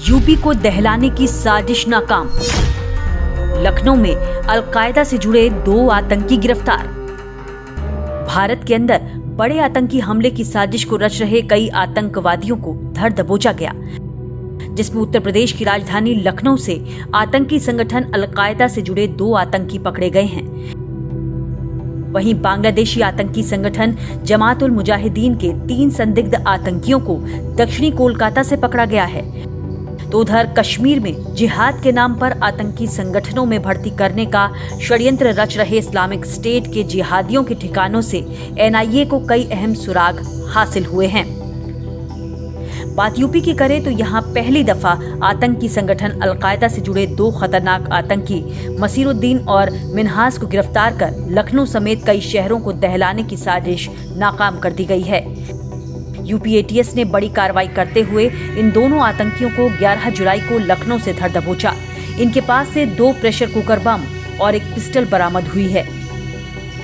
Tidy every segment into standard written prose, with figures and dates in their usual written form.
UP को दहलाने की साजिश नाकाम। लखनऊ में अलकायदा से जुड़े 2 आतंकी गिरफ्तार। भारत के अंदर बड़े आतंकी हमले की साजिश को रच रहे कई आतंकवादियों को धर दबोचा गया, जिसमें उत्तर प्रदेश की राजधानी लखनऊ से आतंकी संगठन अलकायदा से जुड़े 2 आतंकी पकड़े गए हैं। वहीं बांग्लादेशी आतंकी संगठन जमात उल मुजाहिदीन के 3 संदिग्ध आतंकियों को दक्षिणी कोलकाता से पकड़ा गया है। तो उधर कश्मीर में जिहाद के नाम पर आतंकी संगठनों में भर्ती करने का षड्यंत्र रच रहे इस्लामिक स्टेट के जिहादियों के ठिकानों से एनआईए को कई अहम सुराग हासिल हुए हैं। बात यूपी की करें तो यहां पहली दफा आतंकी संगठन अलकायदा से जुड़े 2 खतरनाक आतंकी मसीरुद्दीन और मिन्हाज को गिरफ्तार कर लखनऊ समेत कई शहरों को दहलाने की साजिश नाकाम कर दी गई है। यूपी एटीएस ने बड़ी कार्रवाई करते हुए इन दोनों आतंकियों को 11 जुलाई को लखनऊ से धर दबोचा। इनके पास से 2 प्रेशर कुकर बम और 1 पिस्टल बरामद हुई है।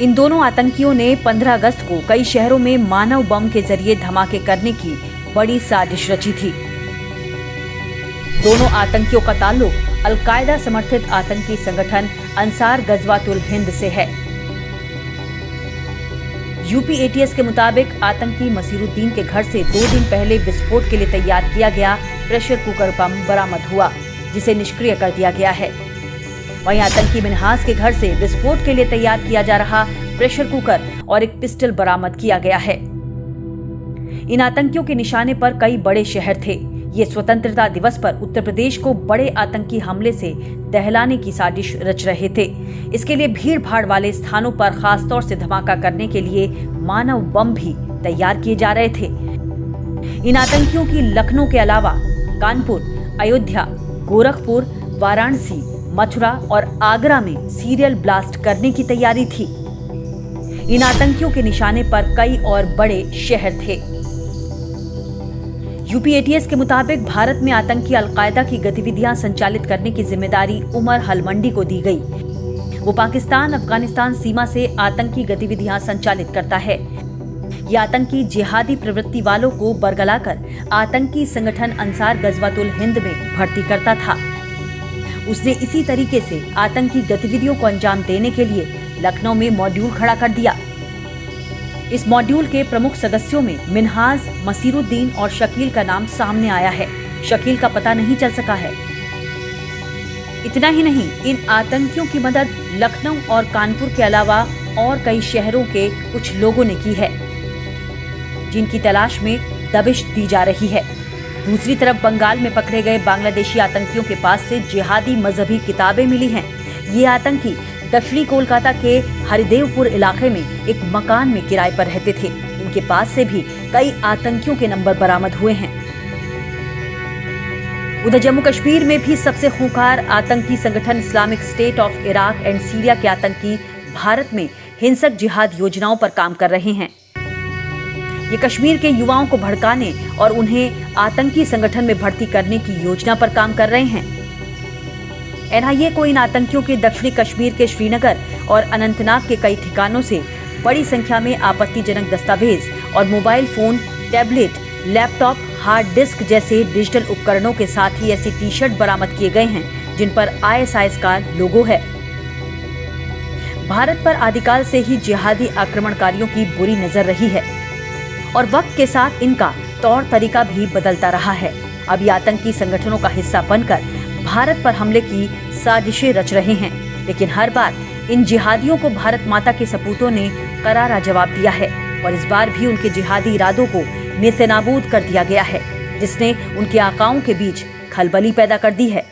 इन दोनों आतंकियों ने 15 अगस्त को कई शहरों में मानव बम के जरिए धमाके करने की बड़ी साजिश रची थी। दोनों आतंकियों का ताल्लुक अलकायदा समर्थित आतंकी संगठन अंसार गजवातुल हिंद से है। यूपी एटीएस के मुताबिक आतंकी मसीरुद्दीन के घर से 2 दिन पहले विस्फोट के लिए तैयार किया गया प्रेशर कुकर बम बरामद हुआ, जिसे निष्क्रिय कर दिया गया है। वहीं आतंकी मिन्हाज के घर से विस्फोट के लिए तैयार किया जा रहा प्रेशर कुकर और 1 पिस्टल बरामद किया गया है। इन आतंकियों के निशाने पर कई बड़े शहर थे। ये स्वतंत्रता दिवस पर उत्तर प्रदेश को बड़े आतंकी हमले से दहलाने की साजिश रच रहे थे। इसके लिए भीड़ भाड़ वाले स्थानों पर खास तौर से धमाका करने के लिए मानव बम भी तैयार किए जा रहे थे। इन आतंकियों की लखनऊ के अलावा कानपुर, अयोध्या, गोरखपुर, वाराणसी, मथुरा और आगरा में सीरियल ब्लास्ट करने की तैयारी थी। इन आतंकियों के निशाने पर कई और बड़े शहर थे। यूपी एटीएस के मुताबिक भारत में आतंकी अलकायदा की गतिविधियां संचालित करने की जिम्मेदारी उमर हलमंडी को दी गई। वो पाकिस्तान अफगानिस्तान सीमा से आतंकी गतिविधियां संचालित करता है। ये आतंकी जिहादी प्रवृत्ति वालों को बरगलाकर आतंकी संगठन अंसार गजवातुल हिंद में भर्ती करता था। उसने इसी तरीके से आतंकी गतिविधियों को अंजाम देने के लिए लखनऊ में मॉड्यूल खड़ा कर दिया। इस मॉड्यूल के प्रमुख सदस्यों में मिन्हाज, मसीरुद्दीन और शकील का नाम सामने आया है। शकील का पता नहीं चल सका है। इतना ही नहीं, इन आतंकियों की मदद लखनऊ और कानपुर के अलावा और कई शहरों के कुछ लोगों ने की है, जिनकी तलाश में दबिश दी जा रही है। दूसरी तरफ बंगाल में पकड़े गए बांग्लादेशी आतंकियों के पास से जिहादी मजहबी किताबें मिली हैं। ये आतंकी दक्षिणी कोलकाता के हरिदेवपुर इलाके में एक मकान में किराए पर रहते थे। इनके पास से भी कई आतंकियों के नंबर बरामद हुए हैं। उधर जम्मू कश्मीर में भी सबसे खूंखार आतंकी संगठन Islamic state of Iraq and Syria के आतंकी भारत में हिंसक जिहाद योजनाओं पर काम कर रहे हैं। ये कश्मीर के युवाओं को भड़काने और उन्हें आतंकी संगठन में भर्ती करने की योजना पर काम कर रहे हैं। एनआईए को इन आतंकियों के दक्षिणी कश्मीर के श्रीनगर और अनंतनाग के कई ठिकानों से बड़ी संख्या में आपत्तिजनक दस्तावेज और mobile phone, tablet, laptop, hard disk जैसे डिजिटल उपकरणों के साथ ही ऐसे टी-शर्ट बरामद किए गए हैं जिन पर आईएसआईएस का लोगो है। भारत पर आदिकाल से ही जिहादी आक्रमणकारियों की बुरी नजर रही है और वक्त के साथ इनका तौर तरीका भी बदलता रहा है। अब ये आतंकी संगठनों का हिस्सा बनकर भारत पर हमले की साजिशें रच रहे हैं, लेकिन हर बार इन जिहादियों को भारत माता के सपूतों ने करारा जवाब दिया है और इस बार भी उनके जिहादी इरादों को नेस्तनाबूद कर दिया गया है, जिसने उनके आकाओं के बीच खलबली पैदा कर दी है।